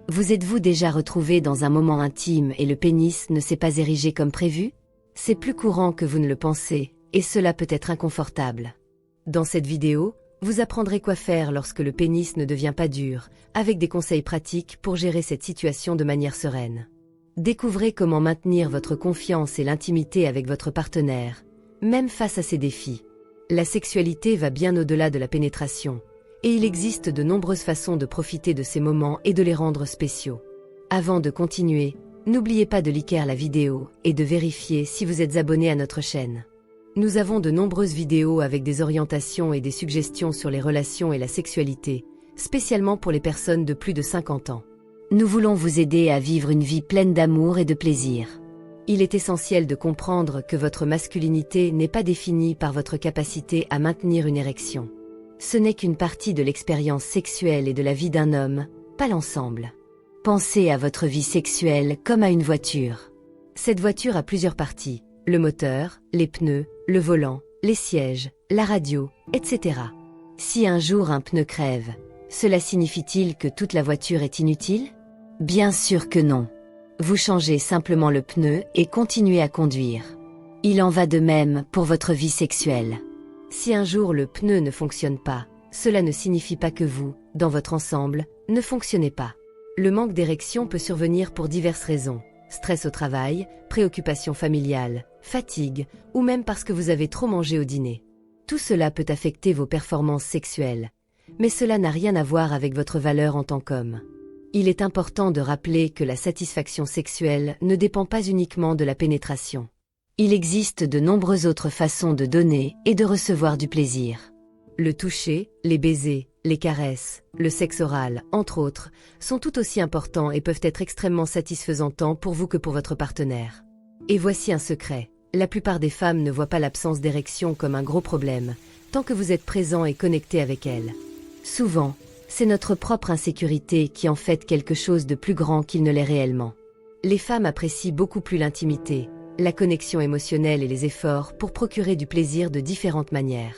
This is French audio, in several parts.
Vous êtes-vous déjà retrouvé dans un moment intime et le pénis ne s'est pas érigé comme prévu? C'est plus courant que vous ne le pensez, et cela peut être inconfortable. Dans cette vidéo, vous apprendrez quoi faire lorsque le pénis ne devient pas dur, avec des conseils pratiques pour gérer cette situation de manière sereine. Découvrez comment maintenir votre confiance et l'intimité avec votre partenaire, même face à ces défis. La sexualité va bien au-delà de la pénétration, et il existe de nombreuses façons de profiter de ces moments et de les rendre spéciaux. Avant de continuer, n'oubliez pas de liker la vidéo et de vérifier si vous êtes abonné à notre chaîne. Nous avons de nombreuses vidéos avec des orientations et des suggestions sur les relations et la sexualité, spécialement pour les personnes de plus de 50 ans. Nous voulons vous aider à vivre une vie pleine d'amour et de plaisir. Il est essentiel de comprendre que votre masculinité n'est pas définie par votre capacité à maintenir une érection. Ce n'est qu'une partie de l'expérience sexuelle et de la vie d'un homme, pas l'ensemble. Pensez à votre vie sexuelle comme à une voiture. Cette voiture a plusieurs parties, le moteur, les pneus, le volant, les sièges, la radio, etc. Si un jour un pneu crève, cela signifie-t-il que toute la voiture est inutile? Bien sûr que non. Vous changez simplement le pneu et continuez à conduire. Il en va de même pour votre vie sexuelle. Si un jour le pneu ne fonctionne pas, cela ne signifie pas que vous, dans votre ensemble, ne fonctionnez pas. Le manque d'érection peut survenir pour diverses raisons. Stress au travail, préoccupation familiale, fatigue, ou même parce que vous avez trop mangé au dîner. Tout cela peut affecter vos performances sexuelles. Mais cela n'a rien à voir avec votre valeur en tant qu'homme. Il est important de rappeler que la satisfaction sexuelle ne dépend pas uniquement de la pénétration. Il existe de nombreuses autres façons de donner et de recevoir du plaisir. Le toucher, les baisers, les caresses, le sexe oral, entre autres, sont tout aussi importants et peuvent être extrêmement satisfaisants tant pour vous que pour votre partenaire. Et voici un secret, la plupart des femmes ne voient pas l'absence d'érection comme un gros problème, tant que vous êtes présent et connecté avec elles. Souvent, c'est notre propre insécurité qui en fait quelque chose de plus grand qu'il ne l'est réellement. Les femmes apprécient beaucoup plus l'intimité, la connexion émotionnelle et les efforts pour procurer du plaisir de différentes manières.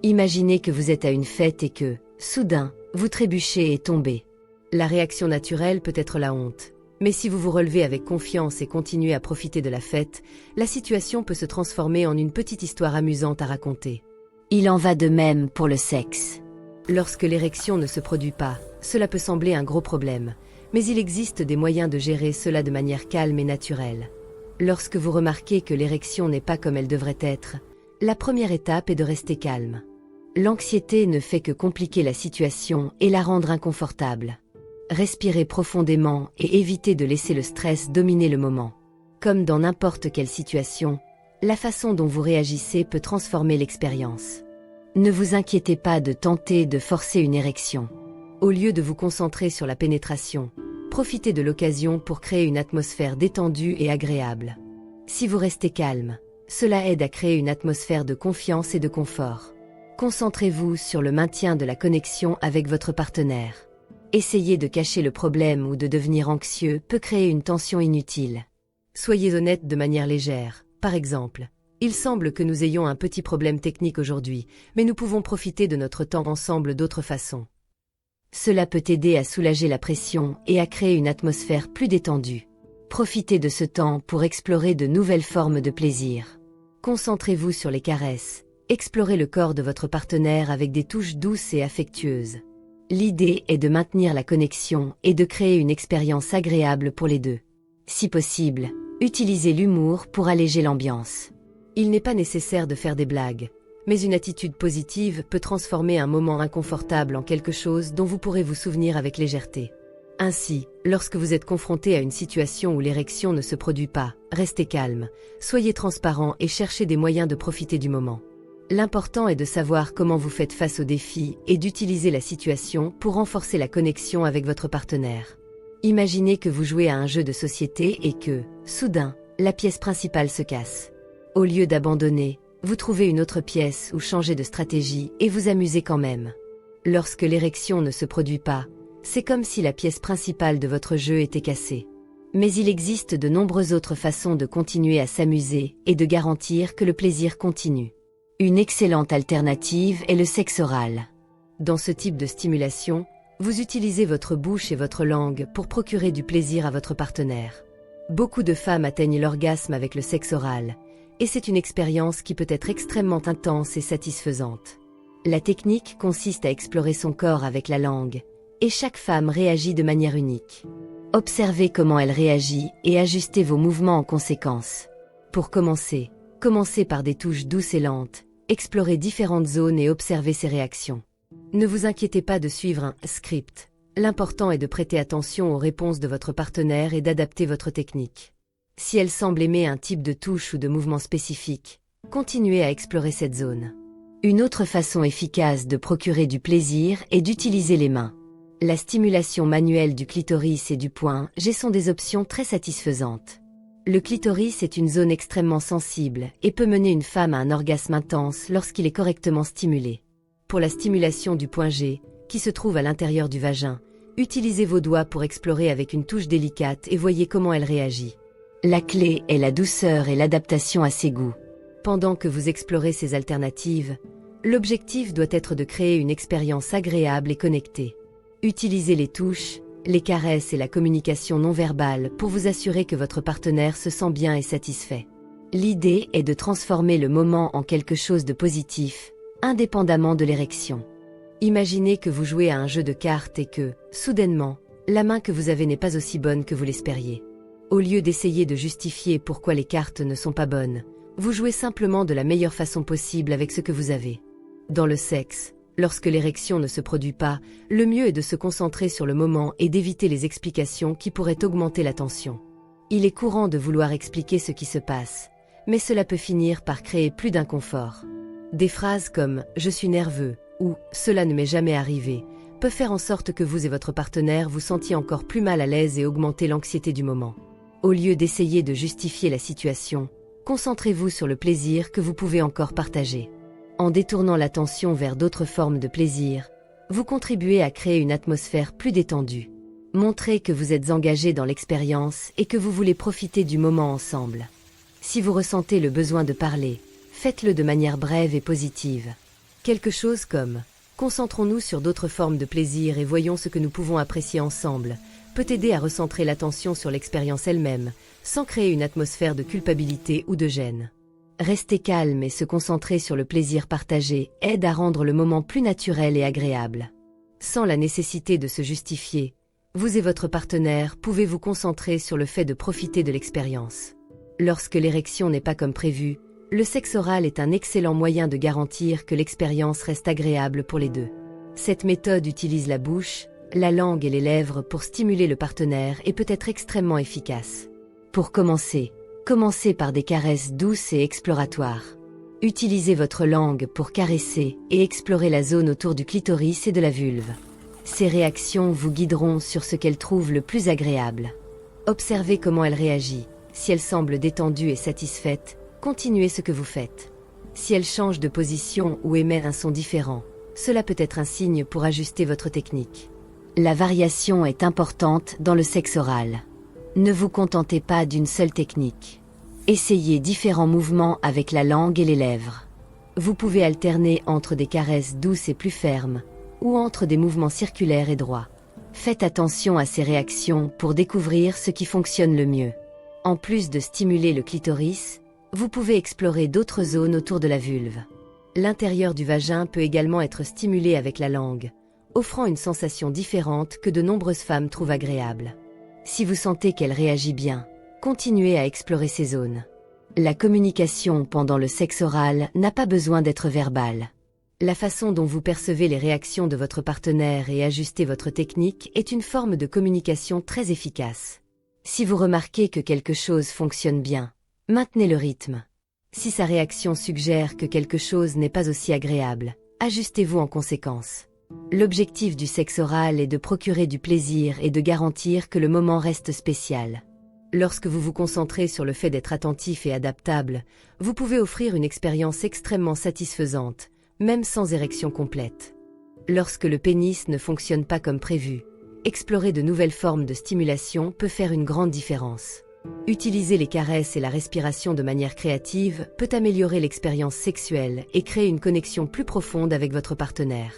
Imaginez que vous êtes à une fête et que, soudain, vous trébuchez et tombez. La réaction naturelle peut être la honte. Mais si vous vous relevez avec confiance et continuez à profiter de la fête, la situation peut se transformer en une petite histoire amusante à raconter. Il en va de même pour le sexe. Lorsque l'érection ne se produit pas, cela peut sembler un gros problème, mais il existe des moyens de gérer cela de manière calme et naturelle. Lorsque vous remarquez que l'érection n'est pas comme elle devrait être, la première étape est de rester calme. L'anxiété ne fait que compliquer la situation et la rendre inconfortable. Respirez profondément et évitez de laisser le stress dominer le moment. Comme dans n'importe quelle situation, la façon dont vous réagissez peut transformer l'expérience. Ne vous inquiétez pas de tenter de forcer une érection. Au lieu de vous concentrer sur la pénétration, profitez de l'occasion pour créer une atmosphère détendue et agréable. Si vous restez calme, cela aide à créer une atmosphère de confiance et de confort. Concentrez-vous sur le maintien de la connexion avec votre partenaire. Essayer de cacher le problème ou de devenir anxieux peut créer une tension inutile. Soyez honnête de manière légère. Par exemple, il semble que nous ayons un petit problème technique aujourd'hui, mais nous pouvons profiter de notre temps ensemble d'autres façons. Cela peut aider à soulager la pression et à créer une atmosphère plus détendue. Profitez de ce temps pour explorer de nouvelles formes de plaisir. Concentrez-vous sur les caresses. Explorez le corps de votre partenaire avec des touches douces et affectueuses. L'idée est de maintenir la connexion et de créer une expérience agréable pour les deux. Si possible, utilisez l'humour pour alléger l'ambiance. Il n'est pas nécessaire de faire des blagues, mais une attitude positive peut transformer un moment inconfortable en quelque chose dont vous pourrez vous souvenir avec légèreté. Ainsi, lorsque vous êtes confronté à une situation où l'érection ne se produit pas, restez calme, soyez transparent et cherchez des moyens de profiter du moment. L'important est de savoir comment vous faites face aux défis et d'utiliser la situation pour renforcer la connexion avec votre partenaire. Imaginez que vous jouez à un jeu de société et que, soudain, la pièce principale se casse. Au lieu d'abandonner, vous trouvez une autre pièce ou changez de stratégie et vous amusez quand même. Lorsque l'érection ne se produit pas, c'est comme si la pièce principale de votre jeu était cassée. Mais il existe de nombreuses autres façons de continuer à s'amuser et de garantir que le plaisir continue. Une excellente alternative est le sexe oral. Dans ce type de stimulation, Vous utilisez votre bouche et votre langue pour procurer du plaisir à votre partenaire. Beaucoup de femmes atteignent l'orgasme avec le sexe oral, et c'est une expérience qui peut être extrêmement intense et satisfaisante. La technique consiste à explorer son corps avec la langue, et chaque femme réagit de manière unique. Observez comment elle réagit et ajustez vos mouvements en conséquence. Pour commencer, commencez par des touches douces et lentes, explorez différentes zones et observez ses réactions. Ne vous inquiétez pas de suivre un script. L'important est de prêter attention aux réponses de votre partenaire et d'adapter votre technique. Si elle semble aimer un type de touche ou de mouvement spécifique, continuez à explorer cette zone. Une autre façon efficace de procurer du plaisir est d'utiliser les mains. La stimulation manuelle du clitoris et du poing G sont des options très satisfaisantes. Le clitoris est une zone extrêmement sensible et peut mener une femme à un orgasme intense lorsqu'il est correctement stimulé. Pour la stimulation du point G, qui se trouve à l'intérieur du vagin, utilisez vos doigts pour explorer avec une touche délicate et voyez comment elle réagit. La clé est la douceur et l'adaptation à ses goûts. Pendant que vous explorez ces alternatives, l'objectif doit être de créer une expérience agréable et connectée. Utilisez les touches, les caresses et la communication non verbale pour vous assurer que votre partenaire se sent bien et satisfait. L'idée est de transformer le moment en quelque chose de positif, indépendamment de l'érection. Imaginez que vous jouez à un jeu de cartes et que, soudainement, la main que vous avez n'est pas aussi bonne que vous l'espériez. Au lieu d'essayer de justifier pourquoi les cartes ne sont pas bonnes, vous jouez simplement de la meilleure façon possible avec ce que vous avez. Dans le sexe, lorsque l'érection ne se produit pas, le mieux est de se concentrer sur le moment et d'éviter les explications qui pourraient augmenter la tension. Il est courant de vouloir expliquer ce qui se passe, mais cela peut finir par créer plus d'inconfort. Des phrases comme « je suis nerveux » ou « cela ne m'est jamais arrivé » peuvent faire en sorte que vous et votre partenaire vous sentiez encore plus mal à l'aise et augmenter l'anxiété du moment. Au lieu d'essayer de justifier la situation, concentrez-vous sur le plaisir que vous pouvez encore partager. En détournant l'attention vers d'autres formes de plaisir, vous contribuez à créer une atmosphère plus détendue. Montrez que vous êtes engagé dans l'expérience et que vous voulez profiter du moment ensemble. Si vous ressentez le besoin de parler, faites-le de manière brève et positive. Quelque chose comme « concentrons-nous sur d'autres formes de plaisir et voyons ce que nous pouvons apprécier ensemble » peut aider à recentrer l'attention sur l'expérience elle-même, sans créer une atmosphère de culpabilité ou de gêne. Rester calme et se concentrer sur le plaisir partagé aide à rendre le moment plus naturel et agréable. Sans la nécessité de se justifier, vous et votre partenaire pouvez vous concentrer sur le fait de profiter de l'expérience. Lorsque l'érection n'est pas comme prévu, le sexe oral est un excellent moyen de garantir que l'expérience reste agréable pour les deux. Cette méthode utilise la bouche, la langue et les lèvres pour stimuler le partenaire et peut être extrêmement efficace. Pour commencer, commencez par des caresses douces et exploratoires. Utilisez votre langue pour caresser et explorer la zone autour du clitoris et de la vulve. Ces réactions vous guideront sur ce qu'elle trouve le plus agréable. Observez comment elle réagit. Si elle semble détendue et satisfaite, continuez ce que vous faites. Si elle change de position ou émet un son différent, cela peut être un signe pour ajuster votre technique. La variation est importante dans le sexe oral. Ne vous contentez pas d'une seule technique. Essayez différents mouvements avec la langue et les lèvres. Vous pouvez alterner entre des caresses douces et plus fermes, ou entre des mouvements circulaires et droits. Faites attention à ces réactions pour découvrir ce qui fonctionne le mieux. En plus de stimuler le clitoris, vous pouvez explorer d'autres zones autour de la vulve. L'intérieur du vagin peut également être stimulé avec la langue, offrant une sensation différente que de nombreuses femmes trouvent agréable. Si vous sentez qu'elle réagit bien, continuez à explorer ces zones. La communication pendant le sexe oral n'a pas besoin d'être verbale. La façon dont vous percevez les réactions de votre partenaire et ajustez votre technique est une forme de communication très efficace. Si vous remarquez que quelque chose fonctionne bien, maintenez le rythme. Si sa réaction suggère que quelque chose n'est pas aussi agréable, ajustez-vous en conséquence. L'objectif du sexe oral est de procurer du plaisir et de garantir que le moment reste spécial. Lorsque vous vous concentrez sur le fait d'être attentif et adaptable, vous pouvez offrir une expérience extrêmement satisfaisante, même sans érection complète. Lorsque le pénis ne fonctionne pas comme prévu, explorer de nouvelles formes de stimulation peut faire une grande différence. Utiliser les caresses et la respiration de manière créative peut améliorer l'expérience sexuelle et créer une connexion plus profonde avec votre partenaire.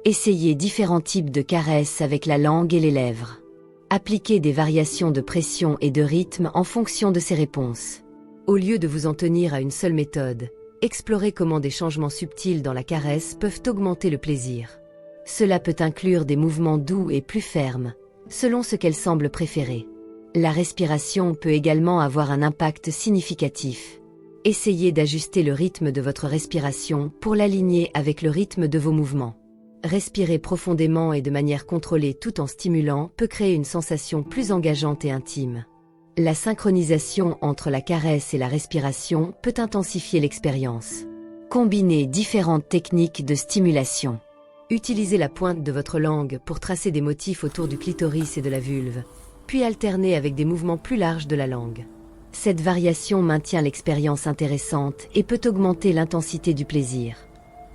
Essayez différents types de caresses avec la langue et les lèvres. Appliquez des variations de pression et de rythme en fonction de ces réponses. Au lieu de vous en tenir à une seule méthode, explorez comment des changements subtils dans la caresse peuvent augmenter le plaisir. Cela peut inclure des mouvements doux et plus fermes, selon ce qu'elle semble préférer. La respiration peut également avoir un impact significatif. Essayez d'ajuster le rythme de votre respiration pour l'aligner avec le rythme de vos mouvements. Respirer profondément et de manière contrôlée tout en stimulant peut créer une sensation plus engageante et intime. La synchronisation entre la caresse et la respiration peut intensifier l'expérience. Combinez différentes techniques de stimulation. Utilisez la pointe de votre langue pour tracer des motifs autour du clitoris et de la vulve, puis alternez avec des mouvements plus larges de la langue. Cette variation maintient l'expérience intéressante et peut augmenter l'intensité du plaisir.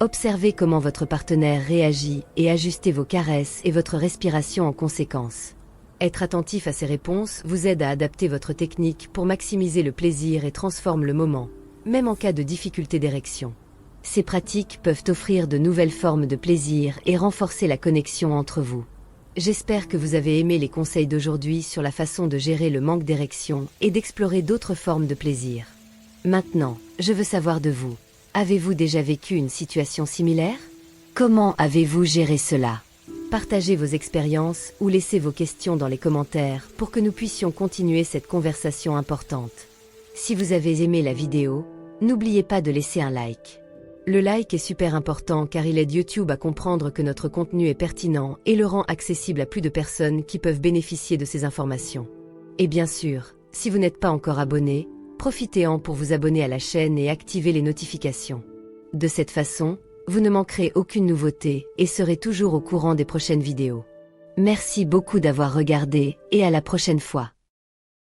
Observez comment votre partenaire réagit et ajustez vos caresses et votre respiration en conséquence. Être attentif à ces réponses vous aide à adapter votre technique pour maximiser le plaisir et transforme le moment, même en cas de difficulté d'érection. Ces pratiques peuvent offrir de nouvelles formes de plaisir et renforcer la connexion entre vous. J'espère que vous avez aimé les conseils d'aujourd'hui sur la façon de gérer le manque d'érection et d'explorer d'autres formes de plaisir. Maintenant, je veux savoir de vous. Avez-vous déjà vécu une situation similaire? Comment avez-vous géré cela? Partagez vos expériences ou laissez vos questions dans les commentaires pour que nous puissions continuer cette conversation importante. Si vous avez aimé la vidéo, n'oubliez pas de laisser un like. Le like est super important car il aide YouTube à comprendre que notre contenu est pertinent et le rend accessible à plus de personnes qui peuvent bénéficier de ces informations. Et bien sûr, si vous n'êtes pas encore abonné, profitez-en pour vous abonner à la chaîne et activer les notifications. De cette façon, vous ne manquerez aucune nouveauté et serez toujours au courant des prochaines vidéos. Merci beaucoup d'avoir regardé et à la prochaine fois.